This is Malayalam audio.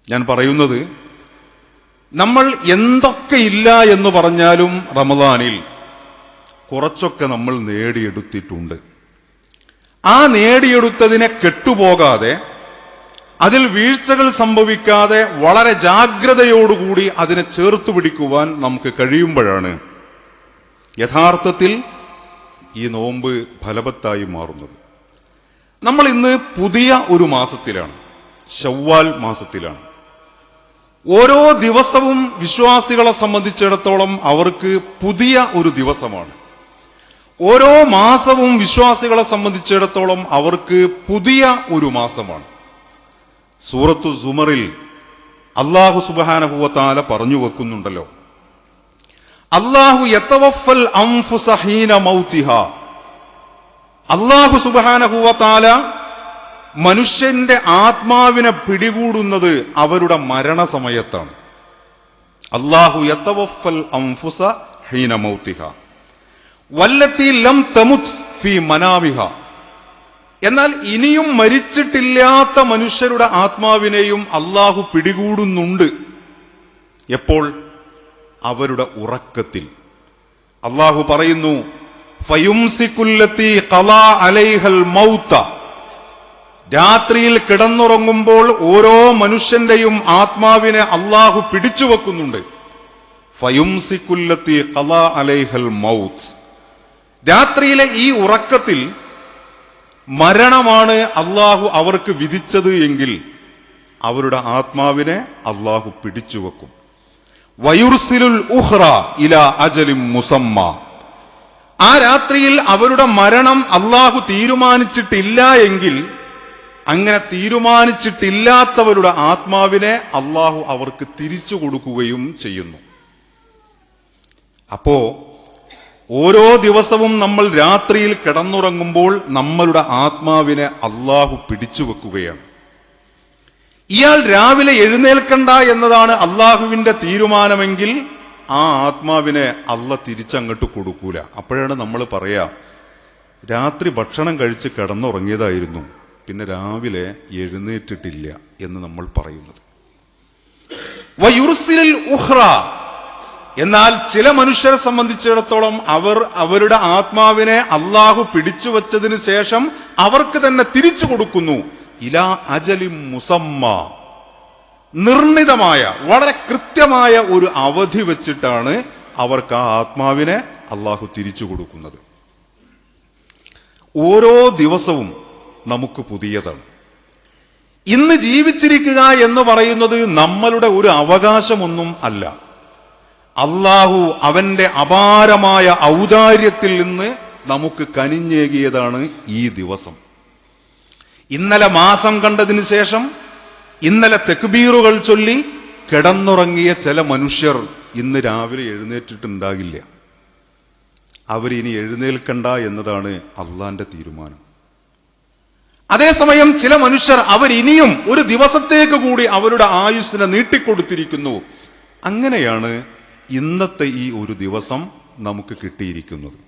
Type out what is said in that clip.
ഞാൻ പറയുന്നത്, നമ്മൾ എന്തൊക്കെ ഇല്ല എന്ന് പറഞ്ഞാലും റമദാനിൽ കുറച്ചൊക്കെ നമ്മൾ നേടിയെടുത്തിട്ടുണ്ട്. ആ നേടിയെടുത്തതിനെ കെട്ടുപോകാതെ, അതിൽ വീഴ്ചകൾ സംഭവിക്കാതെ വളരെ ജാഗ്രതയോടുകൂടി അതിനെ ചേർത്തു പിടിക്കുവാൻ നമുക്ക് കഴിയുമ്പോഴാണ് യഥാർത്ഥത്തിൽ ഈ നോമ്പ് ഫലവത്തായി മാറുന്നത്. നമ്മൾ ഇന്ന് പുതിയ ഒരു മാസത്തിലാണ്, ശവ്വാൽ മാസത്തിലാണ്. ഓരോ ദിവസവും വിശ്വാസികളെ സംബന്ധിച്ചിടത്തോളം അവർക്ക് പുതിയ ഒരു ദിവസമാണ്. ഓരോ മാസവും വിശ്വാസികളെ സംബന്ധിച്ചിടത്തോളം അവർക്ക് പുതിയ ഒരു മാസമാണ്. സൂറത്തു സുമറിൽ അല്ലാഹു സുബ്ഹാനഹു വ തആല പറഞ്ഞു വെക്കുന്നുണ്ടല്ലോ, അല്ലാഹു യതവഫൽ അൻഫുസ ഹീന മൗതിഹാ. അല്ലാഹു സുബ്ഹാനഹു വ തആല മനുഷ്യന്റെ ആത്മാവിനെ പിടികൂടുന്നത് അവരുടെ മരണസമയത്താണ്. അല്ലാഹു യതവഫൽ അൻഫുസ ഹീന മൗതിഹാ വല്ലത്തി ലം തമുത് ഫീ മനാമിഹാ. എന്നാൽ ഇനിയും മരിച്ചിട്ടില്ലാത്ത മനുഷ്യരുടെ ആത്മാവിനെയും അല്ലാഹു പിടികൂടുന്നുണ്ട്. എപ്പോൾ? അവരുടെ ഉറക്കത്തിൽ. അല്ലാഹു പറയുന്നു, ഫയുംസികുല്ലത്തി ഖലാ അലൈഹൽ മൗത. രാത്രിയിൽ കിടന്നുറങ്ങുമ്പോൾ ഓരോ മനുഷ്യന്റെയും ആത്മാവിനെ അല്ലാഹു പിടിച്ചു വെക്കുന്നുണ്ട്. ഫയുംസികുല്ലത്തി ഖലാ അലൈഹൽ മൗത്. രാത്രിയിലെ ഈ ഉറക്കത്തിൽ മരണമാണ് അല്ലാഹു അവർക്ക് വിധിച്ചത് എങ്കിൽ അവരുടെ ആത്മാവിനെ അല്ലാഹു പിടിച്ചു വെക്കും. വയുർസിലുൽ ഉഖ്റ ഇലാ അജലിൻ മുസമ്മ. ആ രാത്രിയിൽ അവരുടെ മരണം അല്ലാഹു തീരുമാനിച്ചിട്ടില്ല എങ്കിൽ അങ്ങനെ തീരുമാനിച്ചിട്ടില്ലാത്തവരുടെ ആത്മാവിനെ അല്ലാഹു അവർക്ക് തിരിച്ചു കൊടുക്കുകയും ചെയ്യുന്നു. അപ്പോ ഓരോ ദിവസവും നമ്മൾ രാത്രിയിൽ കിടന്നുറങ്ങുമ്പോൾ നമ്മളുടെ ആത്മാവിനെ അല്ലാഹു പിടിച്ചു വെക്കുകയാണ്. ഇയാൾ രാവിലെ എഴുന്നേൽക്കണ്ട എന്നതാണ് അല്ലാഹുവിന്റെ തീരുമാനമെങ്കിൽ ആ ആത്മാവിനെ അല്ലാഹു തിരിച്ചങ്ങോട്ട് കൊടുക്കൂല. അപ്പോഴാണ് നമ്മൾ പറയാ, രാത്രി ഭക്ഷണം കഴിച്ച് കിടന്നുറങ്ങിയതായിരുന്നു, പിന്നെ രാവിലെ എഴുന്നേറ്റിട്ടില്ല എന്ന് നമ്മൾ പറയുന്നത്. വയുർസിലുൽ ഉഖ്റ. എന്നാൽ ചില മനുഷ്യരെ സംബന്ധിച്ചിടത്തോളം അവരുടെ ആത്മാവിനെ അല്ലാഹു പിടിച്ചു വച്ചതിന് ശേഷം അവർക്ക് തന്നെ തിരിച്ചു കൊടുക്കുന്നു. ഇലാ അജലിൻ മുസമ്മ. നിർണിതമായ, വളരെ കൃത്യമായ ഒരു അവധി വെച്ചിട്ടാണ് അവർക്ക് ആ ആത്മാവിനെ അല്ലാഹു തിരിച്ചു കൊടുക്കുന്നത്. ഓരോ ദിവസവും നമുക്ക് പുതിയതാണ്. ഇന്ന് ജീവിച്ചിരിക്കുക എന്ന് പറയുന്നത് നമ്മളുടെ ഒരു അവകാശമൊന്നും അല്ല. അല്ലാഹു അവന്റെ അപാരമായ ഔദാര്യത്തിൽ നിന്ന് നമുക്ക് കനിഞ്ഞേകിയതാണ് ഈ ദിവസം. ഇന്നലെ മാസം കണ്ടതിന് ശേഷം ഇന്നലെ തക്ബീറുകൾ ചൊല്ലി കിടന്നുറങ്ങിയ ചില മനുഷ്യർ ഇന്ന് രാവിലെ എഴുന്നേറ്റിട്ടുണ്ടാകില്ല. അവരിനി എഴുന്നേൽക്കണ്ട എന്നതാണ് അള്ളാന്റെ തീരുമാനം. അതേസമയം ചില മനുഷ്യർ അവരിനിയും ഒരു ദിവസത്തേക്ക് കൂടി അവരുടെ ആയുസ്സിനെ നീട്ടിക്കൊടുത്തിരിക്കുന്നു. അങ്ങനെയാണ് ഇന്നത്തെ ഈ ഒരു ദിവസം നമുക്ക് കിട്ടിയിരിക്കുന്നത്.